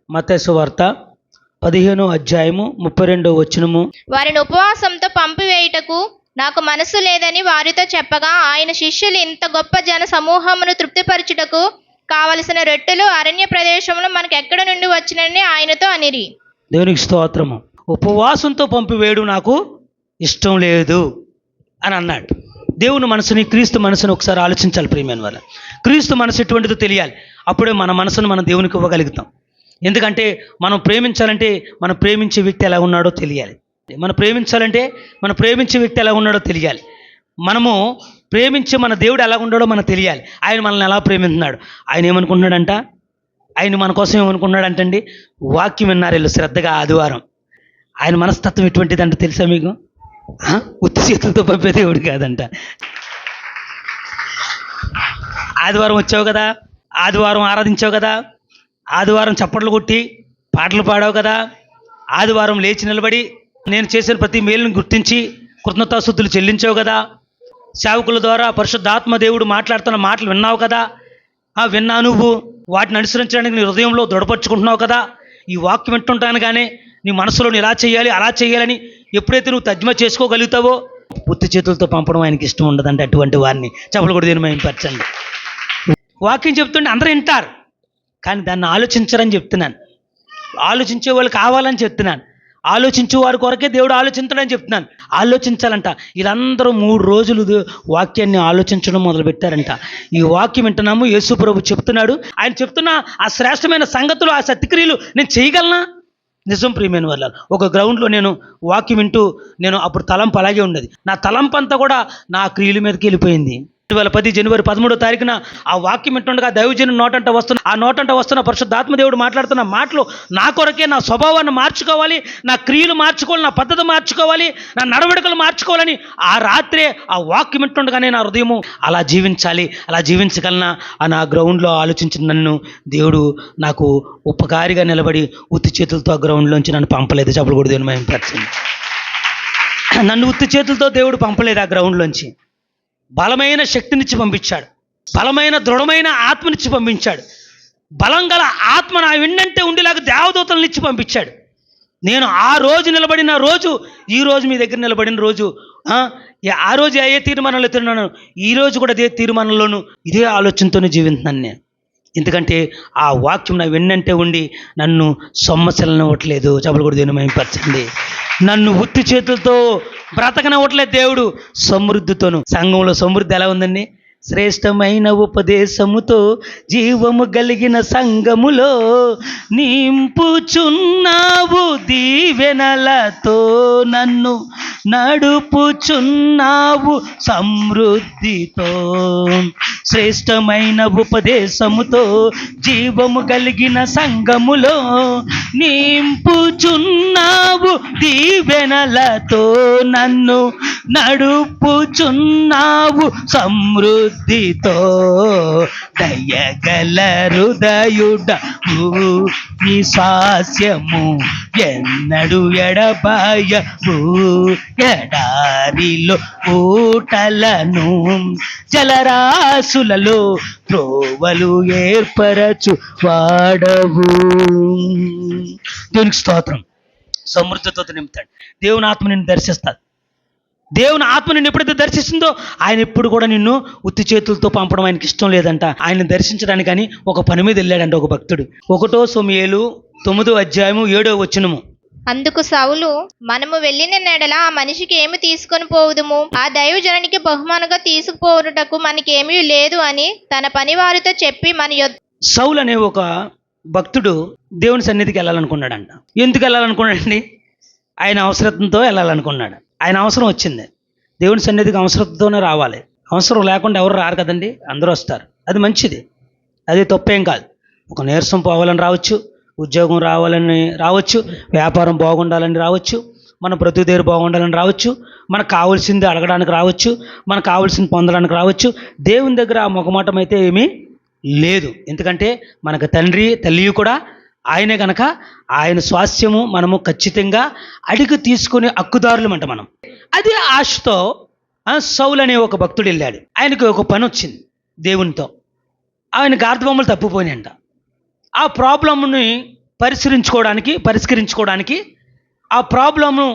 మత్తయి సువార్త 15 అధ్యాయము 32 వారిని ఉపవాసంతో పంపివేయుటకు నాకు మనసు లేదని వారితో చెప్పగా, ఆయన శిష్యులు ఇంత గొప్ప జన సమూహమును తృప్తిపరచుటకు కావలసిన రొట్టెలు అరణ్య ప్రదేశంలో మనకు ఎక్కడ నుండి వచ్చినని ఆయనతో అనిరి. దేవునికి స్తోత్రము. ఉపవాసంతో పంపివేయడం నాకు ఇష్టం లేదు అని అన్నాడు. దేవుని మనసుని, క్రీస్తు మనసుని ఒకసారి ఆలోచించాలి ప్రియమైన వాళ్ళ. క్రీస్తు మనసు ఎటువంటిదో తెలియాలి. అప్పుడే మన మనసును మనం దేవునికి ఇవ్వగలుగుతాం. ఎందుకంటే మనం ప్రేమించాలంటే మనం ప్రేమించే వ్యక్తి ఎలా ఉన్నాడో తెలియాలి. మనం ప్రేమించే వ్యక్తి ఎలా ఉన్నాడో తెలియాలి. మనము ప్రేమించే మన దేవుడు ఎలా ఉన్నాడో మనకు తెలియాలి. ఆయన మనల్ని ఎలా ప్రేమిస్తున్నాడు. ఆయన ఏమనుకుంటున్నాడంట, ఆయన మన కోసం ఏమనుకున్నాడంటండి, వాక్యం విన్నారు వీళ్ళు శ్రద్ధగా ఆదివారం. ఆయన మనస్తత్వం ఎటువంటిదంట తెలుసా మీకు? ఉత్తి చేతులతో పంపే దేవుడు కాదంట. ఆదివారం వచ్చావు కదా, ఆదివారం ఆరాధించావు కదా, ఆదివారం చప్పట్లు కొట్టి పాటలు పాడావు కదా, ఆదివారం లేచి నిలబడి నేను చేసిన ప్రతి మేలును గుర్తించి కృతజ్ఞతాస్తుతులు చెల్లించావు కదా, సేవకుల ద్వారా పరిశుద్ధాత్మ దేవుడు మాట్లాడుతున్న మాటలు విన్నావు కదా, విన్నా నువ్వు వాటిని అనుసరించడానికి నీ హృదయంలో దృఢపరుచుకుంటున్నావు కదా. ఈ వాక్యం వింటుంటాను కానీ నీ మనసులో ఇలా చేయాలి అలా చేయాలని ఎప్పుడైతే నువ్వు తర్జుమా చేసుకోగలుగుతావో, ఉత్తి చేతులతో పంపడం ఆయనకి ఇష్టం ఉండదంటే అటువంటి వారిని చప్పలు కూడా దీని మహిమపరచండి. వాక్యం చెప్తుంటే అందరూ వింటారు కానీ దాన్ని ఆలోచించరని చెప్తున్నాను. ఆలోచించే వాళ్ళు కావాలని చెప్తున్నాను. ఆలోచించే వారి కొరకే దేవుడు ఆలోచించడని చెప్తున్నాను. ఆలోచించాలంట. వీళ్ళందరూ 3 రోజులు వాక్యాన్ని ఆలోచించడం మొదలుపెట్టారంట. ఈ వాక్యం వింటున్నాము, యేసు ప్రభు చెప్తున్నాడు. ఆయన చెప్తున్న ఆ శ్రేష్టమైన సంగతులు, ఆ సత్క్రియలు నేను చేయగలనా? నిజం ప్రియమైన వాళ్ళ. ఒక గ్రౌండ్లో నేను వాక్యం వింటూ నేను అప్పుడు తలంపు అలాగే ఉండేది. నా తలంపు అంతా కూడా నా క్రియల మీదకి వెళ్ళిపోయింది. 2010 జనవరి 13 ఆ వాక్యం వింటుండగా దైవజను నోటంట వస్తున్న పరిశుద్ధాత్మ దేవుడు మాట్లాడుతున్న మాటలు నా కొరకే నా స్వభావాన్ని మార్చుకోవాలి, నా క్రియలు మార్చుకోవాలి, నా పద్ధతి మార్చుకోవాలి, నా నడవడికలు మార్చుకోవాలని ఆ రాత్రే ఆ వాక్యం వింటుండగానే నా హృదయము అలా జీవించాలి, అలా జీవించగలనా అని ఆ గ్రౌండ్లో ఆలోచించిన నన్ను దేవుడు నాకు ఉపకారిగా నిలబడి ఉత్తి చేతులతో ఆ గ్రౌండ్లోంచి నన్ను పంపలేదు. చప్పుడు కూడా దేవుని మహిమపరచండి. నన్ను ఉత్తి చేతులతో దేవుడు పంపలేదు. ఆ గ్రౌండ్లోంచి బలమైన శక్తినిచ్చి పంపించాడు, బలమైన దృఢమైన ఆత్మనిచ్చి పంపించాడు, బలం గల ఆత్మ నా వెన్నంటే ఉండేలాగా దేవదూతలనిచ్చి పంపించాడు. నేను ఆ రోజు నిలబడిన రోజు, ఈ రోజు మీ దగ్గర నిలబడిన రోజు, ఆ రోజు ఏ తీర్మానంలో తిన్నాను, ఈ రోజు కూడా అదే తీర్మానంలోనూ ఇదే ఆలోచనతోనే జీవిస్తున్నాను నేను. ఎందుకంటే ఆ వాక్యం నా వెన్నంటే ఉండి నన్ను సొమ్మశలనివ్వట్లేదు. చప్పలు కూడా దీన్ని మహిమపరచండి. నన్ను ఉత్తి చేతులతో బ్రతకనివ్వట్లేదు దేవుడు, సమృద్ధితోను. సంఘంలో సమృద్ధి ఎలా ఉందండి? శ్రేష్టమైన ఉపదేశముతో జీవము కలిగిన సంఘములో నింపుచున్నావు దీవెనలతో, నన్ను నడుపుచున్నావు సమృద్ధితో. శ్రేష్టమైన ఉపదేశముతో జీవము కలిగిన సంఘములో నింపుచున్నావు దీవెనలతో, నన్ను నడుపుచున్నావు సమృద్ధితో. దయగల హృదయుడవు నీ స్వాస్యము ఎన్నడు ఎడబాయవు, ఎడారిలో ఊటలను జలరాశులలో త్రోవలు ఏర్పరచు వాడవు. దేవునికి స్తోత్రం. సమృద్ధితో నింపుతాడు. దేవుని ఆత్మ నిన్ను దర్శిస్తాడు. దేవుని ఆత్మ నిన్ను ఎప్పుడైతే దర్శిస్తుందో ఆయన ఎప్పుడు కూడా నిన్ను ఉత్తి చేతులతో పంపడం ఆయనకి ఇష్టం లేదంట. ఆయన దర్శించడానికి కానీ ఒక పని మీద వెళ్ళాడంట ఒక భక్తుడు. 1 సమూయేలు 9:7 అందుకు సౌలు, మనము వెళ్ళిన నెడల ఆ మనిషికి ఏమి తీసుకొని పోవుదుము, ఆ దైవజనునికి బహుమానంగా తీసుకుపోవుటకు మనకేమీ లేదు అని తన పనివారితో చెప్పి సౌలు అనే ఒక భక్తుడు దేవుని సన్నిధికి వెళ్ళాలనుకున్నాడంట. ఎందుకు వెళ్ళాలనుకున్నాడండి? ఆయన అవసరంతో వెళ్ళాలనుకున్నాడు. ఆయన అవసరం వచ్చింది. దేవుని సన్నిధికి అవసరంతోనే రావాలి. అవసరం లేకుండా ఎవరు రారు కదండి, అందరూ వస్తారు. అది మంచిది, అది తప్పేం కాదు. ఒక నీరసం పోవాలని రావచ్చు, ఉద్యోగం రావాలని రావచ్చు, వ్యాపారం బాగుండాలని రావచ్చు, మన బ్రతుకుదేరు బాగుండాలని రావచ్చు, మనకు కావాల్సింది అడగడానికి రావచ్చు, మనకు కావాల్సింది పొందడానికి రావచ్చు. దేవుని దగ్గర ఆ మొగమాటం అయితే ఏమీ లేదు. ఎందుకంటే మనకు తండ్రి తల్లి కూడా ఆయనే కనుక ఆయన స్వాస్థ్యము మనము ఖచ్చితంగా అడిగి తీసుకునే హక్కుదారులు అంట మనం. అది ఆశతో సౌలు అనే ఒక భక్తుడు వెళ్ళాడు. ఆయనకు ఒక పని వచ్చింది దేవునితో. ఆయన గార్ధబొమ్మలు తప్పిపోయినాయంట. ఆ ప్రాబ్లంని పరిష్కరించుకోవడానికి ఆ ప్రాబ్లమ్ను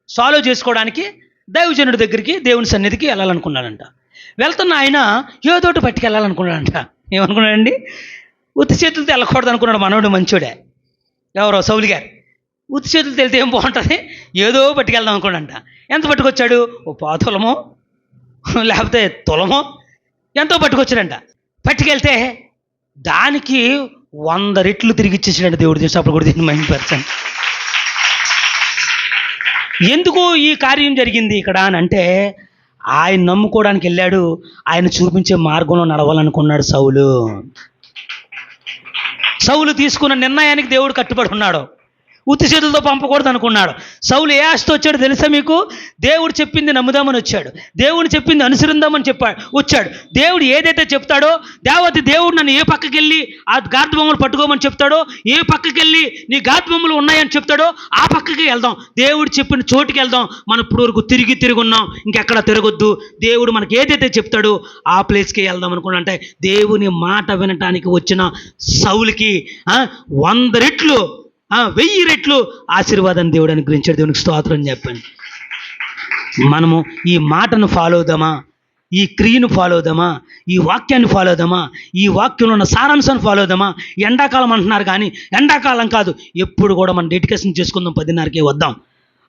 సాల్వ్ చేసుకోవడానికి దైవజనుడి దగ్గరికి దేవుని సన్నిధికి వెళ్ళాలనుకున్నాడంట. వెళ్తున్న ఆయన ఏదోటి పట్టుకెళ్ళాలనుకున్నాడంట. ఏమనుకున్నాడండి? ఉత్తి చేతులతో వెళ్ళకూడదు అనుకున్నాడు. మనోడు మంచోడే, ఎవరో సౌలు గారు. ఉత్తి చేతులతో వెళ్తే ఏం బాగుంటుంది, ఏదో పట్టుకెళ్దాం అనుకున్నాడంట. ఎంత పట్టుకొచ్చాడు? ఓ పాతులమో లేకపోతే తులమో ఎంతో పట్టుకొచ్చాడంట. పట్టుకెళ్తే దానికి 100 రెట్లు తిరిగి ఇచ్చేసాడంట దేవుడు. చేసి అప్పుడు కూడా దీన్ని మహిమపరచండి. ఎందుకు ఈ కార్యం జరిగింది ఇక్కడ అని అంటే, ఆయన నమ్ముకోవడానికి వెళ్ళాడు. ఆయన చూపించే మార్గంలో నడవాలనుకున్నాడు సౌలు తీసుకున్న నిర్ణయానికి దేవుడు కట్టుబడి ఉన్నాడు. ఉత్తి చేతులతో పంపకూడదు అనుకున్నాడు. సౌలు ఏ ఆశతో వచ్చాడు తెలుసా మీకు? దేవుడు చెప్పింది నమ్ముదామని వచ్చాడు. దేవుడు చెప్పింది అనుసరిందామని వచ్చాడు. దేవుడు ఏదైతే చెప్తాడో, దేవుడు నన్ను ఏ పక్కకి వెళ్ళి ఆ గార్డ్ బొమ్మలు పట్టుకోమని చెప్తాడో, ఏ పక్కకి వెళ్ళి నీ గార్డ్ బొమ్మలు ఉన్నాయని చెప్తాడో ఆ పక్కకి వెళ్దాం. దేవుడు చెప్పిన చోటుకి వెళ్దాం. మనం ఇప్పుడు వరకు తిరిగి ఉన్నాం, ఇంకెక్కడ తిరగొద్దు. దేవుడు మనకి ఏదైతే చెప్తాడో ఆ ప్లేస్కి వెళ్దాం అనుకున్నా. అంటే దేవుని మాట వినటానికి వచ్చిన సౌలుకి 100 రెట్లు 1000 రెట్లు ఆశీర్వాదాన్ని దేవుడు అనుగ్రహించాడు. దేవునికి స్తోత్రం చెప్పండి. మనము ఈ మాటను ఫాలో అవుదామా? ఈ క్రియను ఫాలో అవుదామా? ఈ వాక్యాన్ని ఫాలో అవుదామా? ఈ వాక్యంలో ఉన్న సారాంశాన్ని ఫాలో అవుదామా? ఎండాకాలం అంటున్నారు కానీ ఎండాకాలం కాదు, ఎప్పుడు కూడా మనం డెడికేషన్ చేసుకుందాం, 10:30కే వద్దాం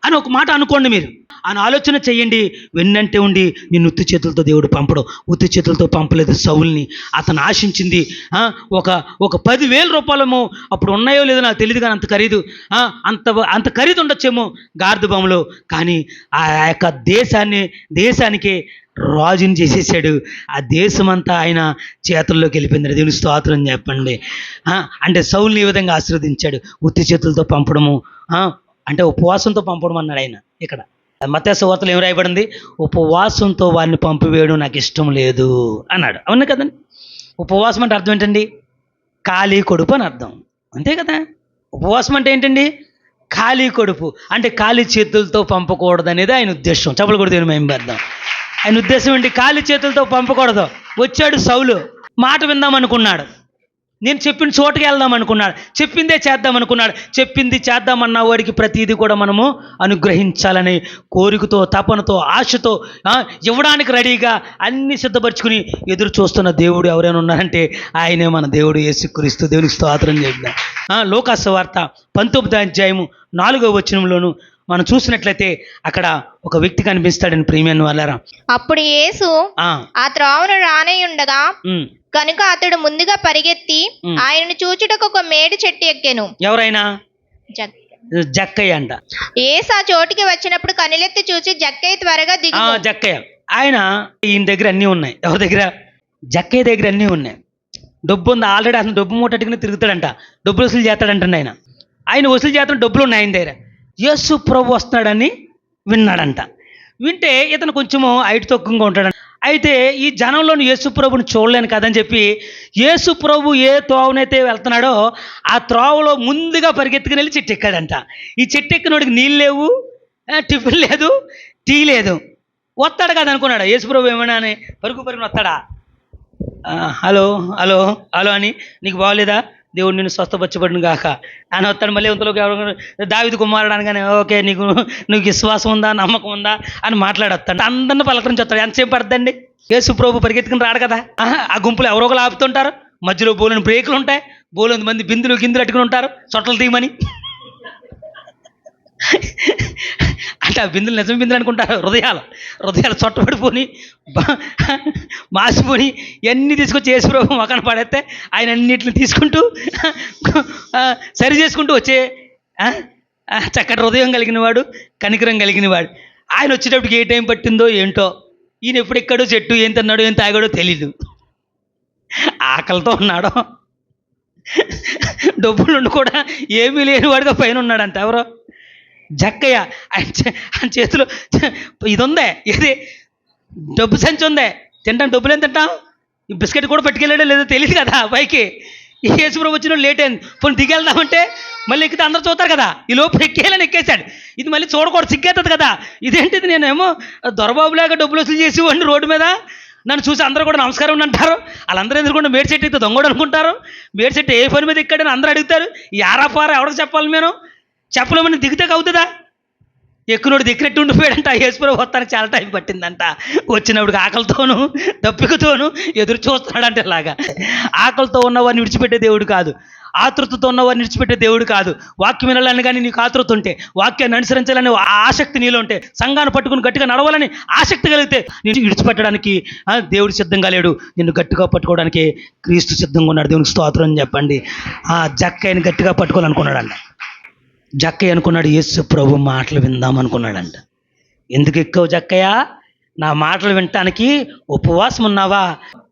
అని ఒక మాట అనుకోండి. మీరు అని ఆలోచన చెయ్యండి. వెన్నంటే ఉండి నిన్ను ఉత్తి చేతులతో దేవుడు పంపడం. ఉత్తి చేతులతో పంపలేదు సౌల్ని. అతను ఆశించింది ఒక 10,000 రూపాయలేమో అప్పుడు ఉన్నాయో లేదో నాకు తెలియదు, కానీ అంత ఖరీదు, అంత ఖరీదు ఉండొచ్చేమో గార్దు బొమ్మలు. కానీ ఆ యొక్క దేశానికి రాజుని చేసేసాడు. ఆ దేశమంతా ఆయన చేతుల్లోకి వెళ్ళిపోయింది. దేవుని స్తోత్రం చెప్పండి. అంటే సౌల్ని ఈ విధంగా ఆశీర్వదించాడు. ఉత్తి చేతులతో పంపడము అంటే ఉపవాసంతో పంపడం అన్నాడు ఆయన. ఇక్కడ మత్తయి సువార్తలో ఏం రాయబడింది? ఉపవాసంతో వారిని పంపివేయడం నాకు ఇష్టం లేదు అన్నాడు. అవును కదండి. ఉపవాసం అంటే అర్థం ఏంటండి? ఖాళీ కడుపు అని అర్థం, అంతే కదా. ఉపవాసం అంటే ఏంటండి? ఖాళీ కడుపు. అంటే ఖాళీ చేతులతో పంపకూడదు అనేది ఆయన ఉద్దేశం. చెప్పలు కూడా దేవుని మహిమపడదాం. ఆయన ఉద్దేశం ఏంటి? ఖాళీ చేతులతో పంపకూడదు. వచ్చాడు సౌలు, మాట విందాం అనుకున్నాడు. నేను చెప్పిన చోటుకి వెళ్దాం అనుకున్నాడు. చెప్పిందే చేద్దాం అనుకున్నాడు. చెప్పింది చేద్దామన్న వాడికి ప్రతిదీ కూడా మనము అనుగ్రహించాలని కోరికతో, తపనతో, ఆశతో ఇవ్వడానికి రెడీగా అన్ని సిద్ధపరచుకుని ఎదురు చూస్తున్న దేవుడు ఎవరైనా ఉన్నారంటే ఆయనే మన దేవుడు యేసుక్రీస్తు. దేవునికి స్తోత్రం చేద్దాం. లూకా సువార్త 19వ అధ్యాయము 4వ వచనంలోను మనం చూసినట్లయితే అక్కడ ఒక వ్యక్తి కనిపిస్తాడని ప్రియమైన వాళ్ళారా. అప్పుడు యేసు ఆ త్రోవను రానేయుండగా కనుక అతడు ముందుగా పరిగెత్తి ఆయనను చూచుటకు ఒక మేడి చెట్టు ఎక్కెను. ఎవరైనా? జక్కయ్య అంట. యేసు ఆ చోటికి వచ్చినప్పుడు కనులెత్తి చూచి జక్కయ్య త్వరగా దిగి. జక్కయ్య ఆయన ఈయన దగ్గర అన్నీ ఉన్నాయి. ఎవరి దగ్గర? జక్కయ్య దగ్గర అన్నీ ఉన్నాయి. డబ్బు ఉంది ఆల్రెడీ. అతను డబ్బు మూటట్టుకుని తిరుగుతాడంట, డబ్బులు వసూలు చేస్తాడంటండి. ఆయన వసూలు చేస్తున్న డబ్బులు ఉన్నాయి ఆయన దగ్గర. యేసు ప్రభు వస్తున్నాడని విన్నాడంట. వింటే ఇతను కొంచెము హైట్ తక్కువగా ఉంటాడంట. అయితే ఈ జనంలోని యేసు ప్రభుని చూడలేను కదని చెప్పి యేసు ప్రభు ఏ త్రోవనైతే వెళ్తున్నాడో ఆ త్రోవలో ముందుగా పరిగెత్తుకుని వెళ్ళి చెట్టు ఎక్కాడంట. ఈ చెట్టు ఎక్కినోడికి నీళ్ళు లేవు, టిఫిన్ లేదు, టీ లేదు. వస్తాడు కదా అనుకున్నాడు. యేసు ప్రభు ఏమైనా అని పరుగుని వస్తాడా? హలో హలో హలో అని, నీకు బాగోలేదా, దేవుడు నిన్ను స్వస్థపరచబడిన గాక అని వస్తాడు. మళ్ళీ ఇంతలోకి ఎవరు దావీదు కుమారుడు అనగానే ఓకే నీకు విశ్వాసం ఉందా, నమ్మకం ఉందా అని మాట్లాడొస్తాడు. అందరిని పలకరించి వస్తాడు. ఎంతసేపు పడుతుందండి? యేసు ప్రభు పరిగెత్తుకుని రాడు కదా. ఆ గుంపులు ఎవరో ఒకరు ఆపుతుంటారు. మధ్యలో బోలని బ్రేకులు ఉంటాయి, బోలని మంది గిందులు అట్టుకుని ఉంటారు చొట్టలు తీయమని. అంటే ఆ బిందులు నిజం బిందులు అనుకుంటారు. హృదయాలు చొట్టబడిపోని మాసిపోని ఇవన్నీ తీసుకొచ్చి యేసు ప్రభు మొఖాన పడేస్తే ఆయన అన్నిటిని తీసుకుంటూ సరి చేసుకుంటూ వచ్చే చక్కటి హృదయం కలిగినవాడు, కనికరం కలిగినవాడు. ఆయన వచ్చేటప్పటికి ఏ టైం పట్టిందో ఏంటో, ఈయన ఎప్పుడు ఎక్కడో చెట్టు ఏం తిన్నాడో ఏం తాగాడో తెలీదు. ఆకలితో ఉన్నాడో డబ్బులు కూడా ఏమీ లేనివాడిగా పైన ఉన్నాడంట. ఎవరో జక్కయ్య. ఆయన చేతిలో ఇది ఉందే, ఏది డబ్బు సంచి ఉందే. తింటాం, డబ్బులు ఏం తింటాం? ఈ బిస్కెట్ కూడా పట్టుకెళ్ళాడో లేదో తెలియదు కదా పైకి. యేసుప్రభు వచ్చిన లేట్ అయింది. పోనీ దిగెళ్దామంటే మళ్ళీ ఎక్కితే అందరూ చూస్తారు కదా. ఈ లోపు ఎక్కేయాలని ఎక్కేశాడు. ఇది మళ్ళీ చూడకూడదు, సిగ్గేస్తుంది కదా. ఇదేంటిది, నేనేమో దొరబాబులాగా డబ్బులు వసూలు చేసేవాడిని రోడ్డు మీద, నన్ను చూసి అందరూ కూడా నమస్కారం అంటారు. వాళ్ళందరూ ఎందుకుంటే మేడి చెట్టు అయితే దొంగడు అనుకుంటారు. మేడి చెట్టు ఏ పని మీద ఎక్కాడని అందరూ అడుగుతారు. ఈ ఆరాపారా ఎవరికి చెప్పాలి? మేము చెప్పలేమని దిగితే అవుతుందా? ఎక్కునోడు దిక్కినట్టు ఉండిపోయాడంట. యేసుప్రభు వస్తానికి చాలా టైం పట్టిందంట. వచ్చినప్పుడు ఆకలితోనూ దప్పికతోనూ ఎదురు చూస్తున్నాడంట. ఇలాగా ఆకలితో ఉన్నవారిని విడిచిపెట్టే దేవుడు కాదు, ఆతృతతో ఉన్నవారిని విడిచిపెట్టే దేవుడు కాదు. వాక్యం వినాలని కానీ నీకు ఆతృత ఉంటే, వాక్యాన్ని అనుసరించాలని ఆసక్తి నీలో ఉంటే, సంఘాన్ని పట్టుకుని గట్టిగా నడవాలని ఆసక్తి కలిగితే నేను విడిచిపెట్టడానికి దేవుడు సిద్ధంగా లేడు. నిన్ను గట్టిగా పట్టుకోవడానికి క్రీస్తు సిద్ధంగా ఉన్నాడు. దేవునికి స్తోత్రం అని చెప్పండి. జక్కయ్యని గట్టిగా పట్టుకోవాలనుకున్నాడంట. జక్కయ్య అనుకున్నాడు, యేసు ప్రభు మాటలు విందాం అనుకున్నాడంట. ఎందుకు ఎక్కువ జక్కయ్య? నా మాటలు వినటానికి ఉపవాసం ఉన్నావా?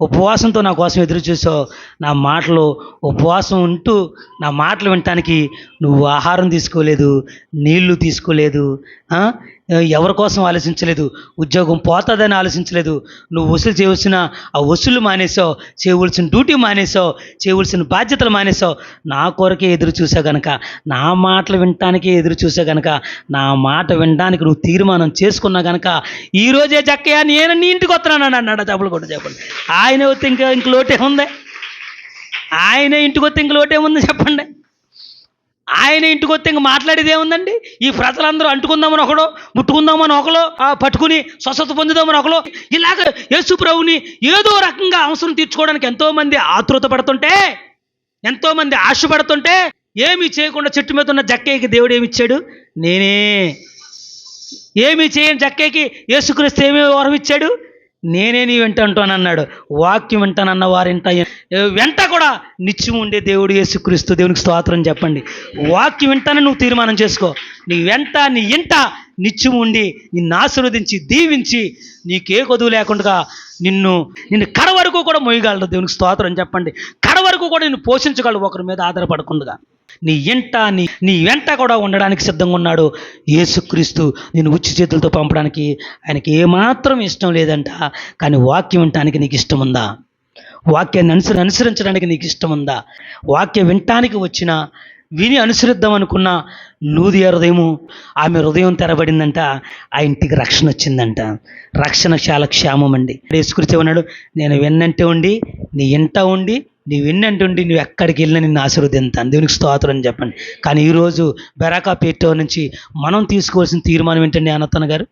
ఉపవాసంతో నా కోసం ఎదురు చూసావు. నా మాటలు ఉపవాసం ఉంటూ నా మాటలు వినటానికి నువ్వు ఆహారం తీసుకోలేదు, నీళ్లు తీసుకోలేదు, ఎవరి కోసం ఆలోచించలేదు, ఉద్యోగం పోతుందని ఆలోచించలేదు. నువ్వు వసూలు చేయవలసిన ఆ వసూలు మానేసావు, చేయవలసిన డ్యూటీ మానేసావు, చేయవలసిన బాధ్యతలు మానేసావు. నా కొరకే ఎదురు చూసా గనక, నా మాటలు వినటానికే ఎదురు చూసా గనక, నా మాట వినడానికి నువ్వు తీర్మానం చేసుకున్నా గనక ఈరోజే జక్కయ్య నేను నీ ఇంటికి వస్తున్నాను అన్నాడు. డబ్బులు కూడా చెప్పండి. ఆయన వస్తే ఇంక లోటే ఉంది? ఆయన ఇంటికి వస్తే ఇంక లోటేముంది చెప్పండి? ఆయన ఇంటికి వస్తే ఇంక మాట్లాడేది ఏముందండి? ఈ ప్రజలందరూ అంటుకుందామని ఒకడు, ముట్టుకుందామని ఒకలో, పట్టుకుని స్వస్థత పొందుదామని ఒకలో, ఇలాగ యేసు ప్రభుని ఏదో రకంగా అవసరం తీర్చుకోవడానికి ఎంతోమంది ఆతృత పడుతుంటే, ఎంతోమంది ఆశపడుతుంటే, ఏమీ చేయకుండా చెట్టు మీద ఉన్న జక్కయ్యకి దేవుడు ఏమిచ్చాడు? నేనే. ఏమీ చేయని జక్కయ్యకి యేసుక్రీస్తు ఏమీ వరం ఇచ్చాడు? నేనే నీ వెంట ఉంటానన్నాడు. వాక్యం వింటానన్న వారింట వెంట కూడా నిత్యం ఉండే దేవుడు యేసుక్రీస్తు. దేవునికి స్తోత్రం చెప్పండి. వాక్యం వింటానని నువ్వు తీర్మానం చేసుకో. నీ వెంట నీ ఇంట నిత్యం ఉండి నిన్ను ఆశీర్వదించి దీవించి నీకే కొదువు లేకుండా నిన్ను కడ వరకు కూడా మోయగలడు. దేవునికి స్తోత్రం చెప్పండి. కడ వరకు కూడా నిన్ను పోషించగలడు, ఒకరి మీద ఆధారపడకుండా. నీ ఇంట నీ వెంట కూడా ఉండడానికి సిద్ధంగా ఉన్నాడు యేసుక్రీస్తు. నేను ఉచ్చి చేతులతో పంపడానికి ఆయనకి ఏమాత్రం ఇష్టం లేదంట. కానీ వాక్యం వినటానికి నీకు ఇష్టం ఉందా? వాక్యాన్ని అనుసరించడానికి నీకు ఇష్టం ఉందా? వాక్యం వినటానికి వచ్చిన, విని అనుసరిద్దాం అనుకున్న లూదియ హృదయము, ఆమె హృదయం తెరబడిందంట. ఆ ఇంటికి రక్షణ వచ్చిందంట. రక్షణ చాలా క్షేమం అండి. యేసుక్రీస్తు ఉన్నాడు, నేను వెన్నంటే ఉండి నీ ఇంట ఉండి, నీ వెన్నంటే ఉండి నువ్వు ఎక్కడికి వెళ్ళినా నిన్ను ఆశీర్వదిస్తాను. దేవునికి స్తోత్రం అని చెప్పండి. కానీ ఈరోజు బెరాకా పేటో నుంచి మనం తీసుకోవాల్సిన తీర్మానం ఏంటండి అన్నతన్న గారు?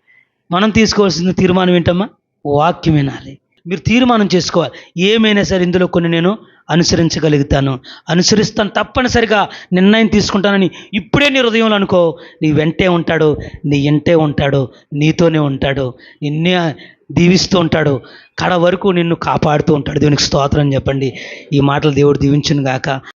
మనం తీసుకోవాల్సిన తీర్మానం ఏంటమ్మా? వాక్యం వినాలి. మీరు తీర్మానం చేసుకోవాలి. ఏమైనా సరే ఇందులో కొన్ని నేను అనుసరించగలుగుతాను, అనుసరిస్తాను, తప్పనిసరిగా నిర్ణయం తీసుకుంటానని ఇప్పుడే నీ హృదయంలో అనుకో. నీ వెంటే ఉంటాడు, నీ ఇంటే ఉంటాడు, నీతోనే ఉంటాడు, నిన్నే దీవిస్తూ ఉంటాడు, కడ వరకు నిన్ను కాపాడుతూ ఉంటాడు. దేవునికి స్తోత్రం చెప్పండి. ఈ మాటలు దేవుడు దీవించును గాక.